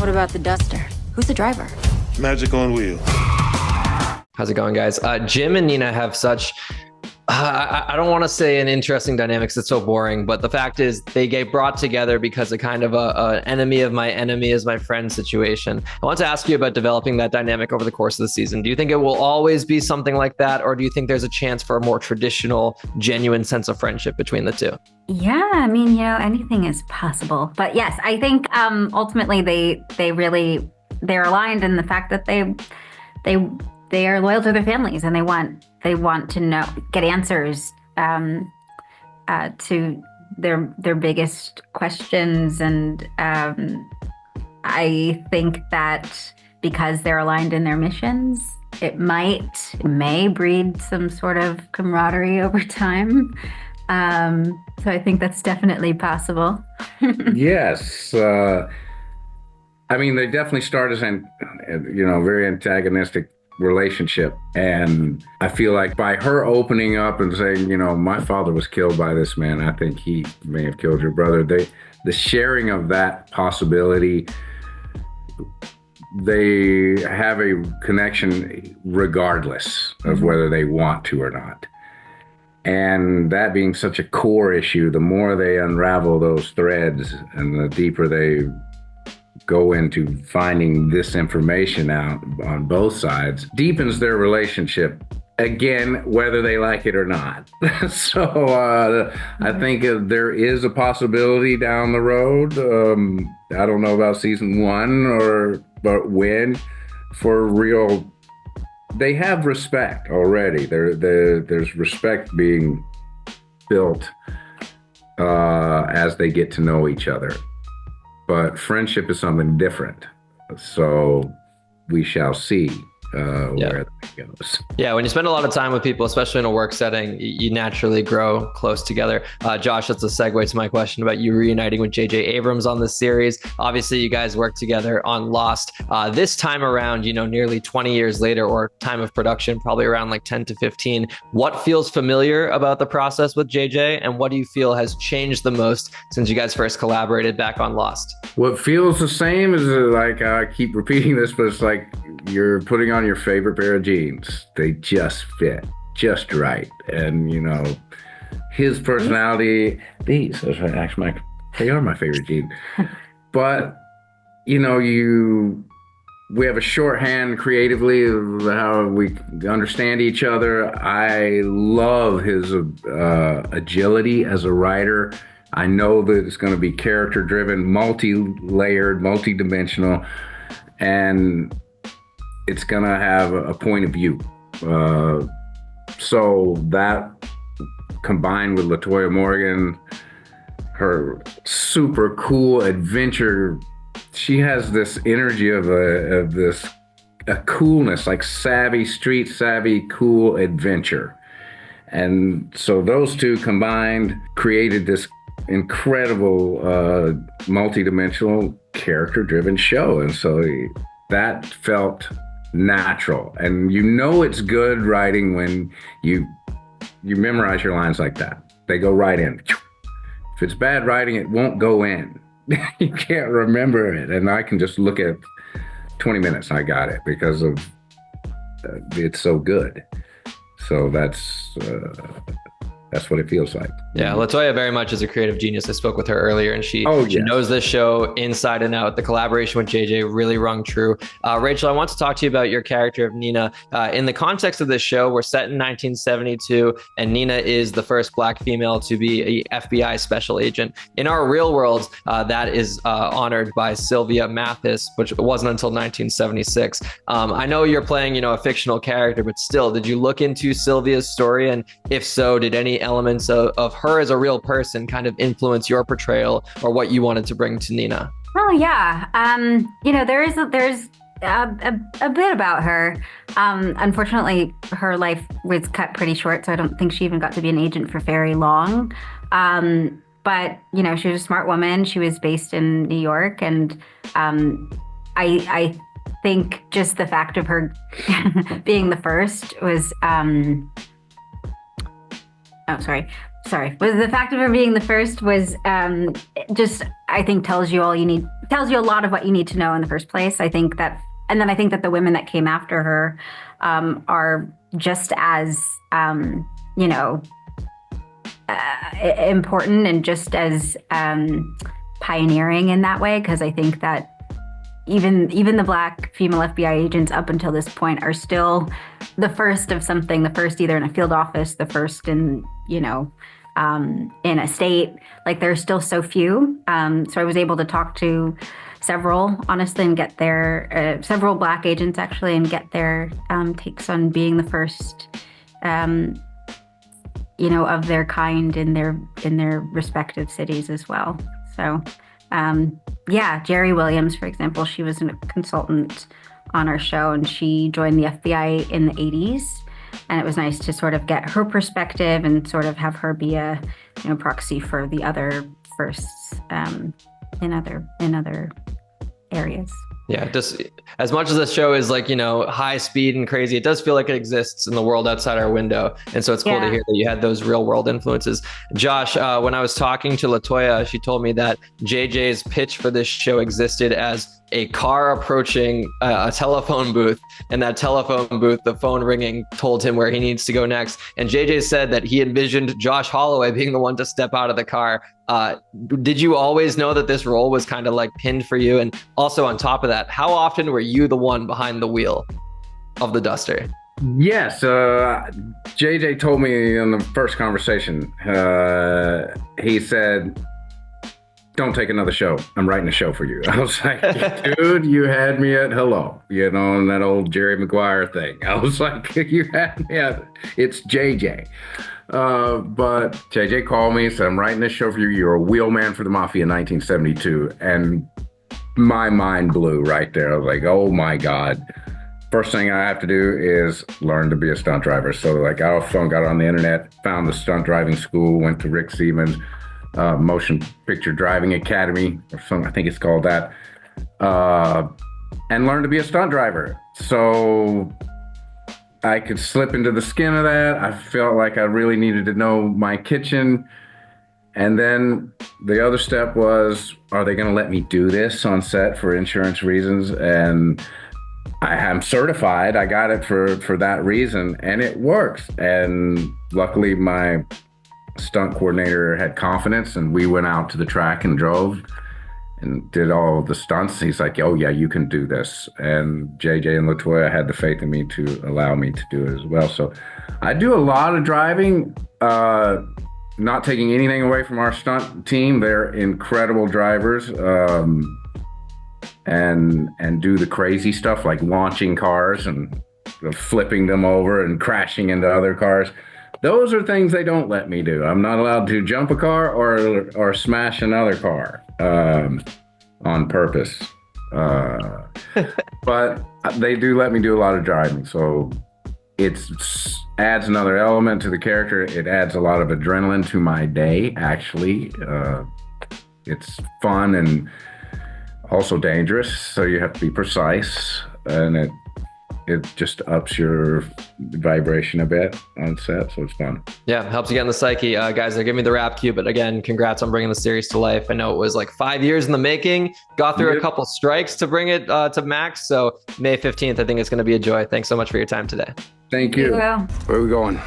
What about the duster? Who's the driver? Magic on wheel. How's it going, guys? Jim and Nina have such, I don't want to say an interesting dynamics. It's so boring, but the fact is they get brought together because of kind of a enemy of my enemy is my friend situation. I want to ask you about developing that dynamic over the course of the season. Do you think it will always be something like that? Or do you think there's a chance for a more traditional, genuine sense of friendship between the two? Yeah, I mean, anything is possible. But yes, I think ultimately they're aligned in the fact that they are loyal to their families and they want to get answers to their biggest questions. And I think that because they're aligned in their missions, it may breed some sort of camaraderie over time. So I think that's definitely possible. Yes. I mean, they definitely start as a very antagonistic relationship. And I feel like by her opening up and saying, my father was killed by this man, I think he may have killed your brother. The sharing of that possibility, they have a connection regardless of whether they want to or not. And that being such a core issue, the more they unravel those threads and the deeper they go into finding this information out on both sides, deepens their relationship, again, whether they like it or not. So I think there is a possibility down the road. I don't know about season 1 but when, for real, they have respect already. There's respect being built as they get to know each other. But friendship is something different. So we shall see where that goes. Yeah, when you spend a lot of time with people, especially in a work setting, you naturally grow close together. Josh, that's a segue to my question about you reuniting with J.J. Abrams on this series. Obviously, you guys worked together on Lost. This time around, nearly 20 years later, or time of production, probably around like 10 to 15. What feels familiar about the process with J.J., and what do you feel has changed the most since you guys first collaborated back on Lost? What feels the same is like, I keep repeating this, but it's like you're putting on your favorite pair of jeans. They just fit just right. And, his personality, these are actually they are my favorite jeans. But, we have a shorthand creatively of how we understand each other. I love his agility as a writer. I know that it's going to be character-driven, multi-layered, multi-dimensional, and it's going to have a point of view. So that combined with LaToya Morgan, her super cool adventure, she has this energy of a coolness, like street savvy, cool adventure. And so those two combined created this incredible multi-dimensional character-driven show. And so that felt natural. And it's good writing when you memorize your lines like that. They go right in. If it's bad writing, it won't go in. You can't remember it. And I can just look at 20 minutes and I got it because of it's so good. So that's what it feels like. Yeah, LaToya very much is a creative genius. I spoke with her earlier, and she knows this show inside and out. The collaboration with JJ really rung true. Rachel, I want to talk to you about your character of Nina. In the context of this show, we're set in 1972, and Nina is the first Black female to be a FBI special agent. In our real world, that is honored by Sylvia Mathis, which wasn't until 1976. I know you're playing, a fictional character, but still, did you look into Sylvia's story? And if so, did any elements of her as a real person kind of influence your portrayal or what you wanted to bring to Nina? Oh yeah, there's a bit about her. Unfortunately, her life was cut pretty short, so I don't think she even got to be an agent for very long. But she was a smart woman. She was based in New York, and I think just the fact of her being the first was. Was the fact of her being the first was just, I think, tells you all you need tells you a lot of what you need to know in the first place. I think that the women that came after her are just as important and just as pioneering in that way, because I think that even the Black female FBI agents up until this point are still the first of something, the first either in a field office, the first in in a state. Like, there's still so few. So I was able to talk to several, honestly, and get their several Black agents actually, and get their takes on being the first of their kind in their respective cities as well. So Jerry Williams, for example, she was a consultant on our show, and she joined the FBI in the 80s. And it was nice to sort of get her perspective and sort of have her be a proxy for the other firsts in other areas. Yeah, just as much as the show is like, high speed and crazy, it does feel like it exists in the world outside our window. And so it's cool to hear that you had those real world influences. Josh, when I was talking to LaToya, she told me that JJ's pitch for this show existed as a car approaching a telephone booth, and that telephone booth, the phone ringing, told him where he needs to go next. And JJ said that he envisioned Josh Holloway being the one to step out of the car. Did you always know that this role was kind of like pinned for you? And also on top of that, how often were you the one behind the wheel of the Duster? Yes. JJ told me in the first conversation, he said, "Don't take another show. I'm writing a show for you." I was like, dude, you had me at hello, and that old Jerry Maguire thing. I was like, you had me at, it's JJ. But JJ called me, said, "I'm writing this show for you. You're a wheelman for the Mafia in 1972. And my mind blew right there. I was like, oh my God. First thing I have to do is learn to be a stunt driver. So like, I got on the internet, found the stunt driving school, went to Rick Siemens Motion Picture Driving Academy, or something, I think it's called that, and learned to be a stunt driver. So I could slip into the skin of that. I felt like I really needed to know my kitchen. And then the other step was, are they going to let me do this on set for insurance reasons? And I'm certified. I got it for that reason, and it works. And luckily, my stunt coordinator had confidence, and we went out to the track and drove and did all of the stunts. He's like, "Oh yeah, you can do this." And JJ and LaToya had the faith in me to allow me to do it as well. So I do a lot of driving, not taking anything away from our stunt team. They're incredible drivers, and do the crazy stuff like launching cars and flipping them over and crashing into other cars. Those are things they don't let me do. I'm not allowed to jump a car or smash another car on purpose. But they do let me do a lot of driving. So it adds another element to the character. It adds a lot of adrenaline to my day, actually. It's fun and also dangerous, so you have to be precise, and it just ups your vibration a bit on set, so it's fun. Yeah, helps you get in the psyche. Guys, they're giving me the rap cue, but again, congrats on bringing the series to life. I know it was like 5 years in the making, got through a couple strikes to bring it to max, so May 15th, I think it's going to be a joy. Thanks so much for your time today. Thank you. Where are we going?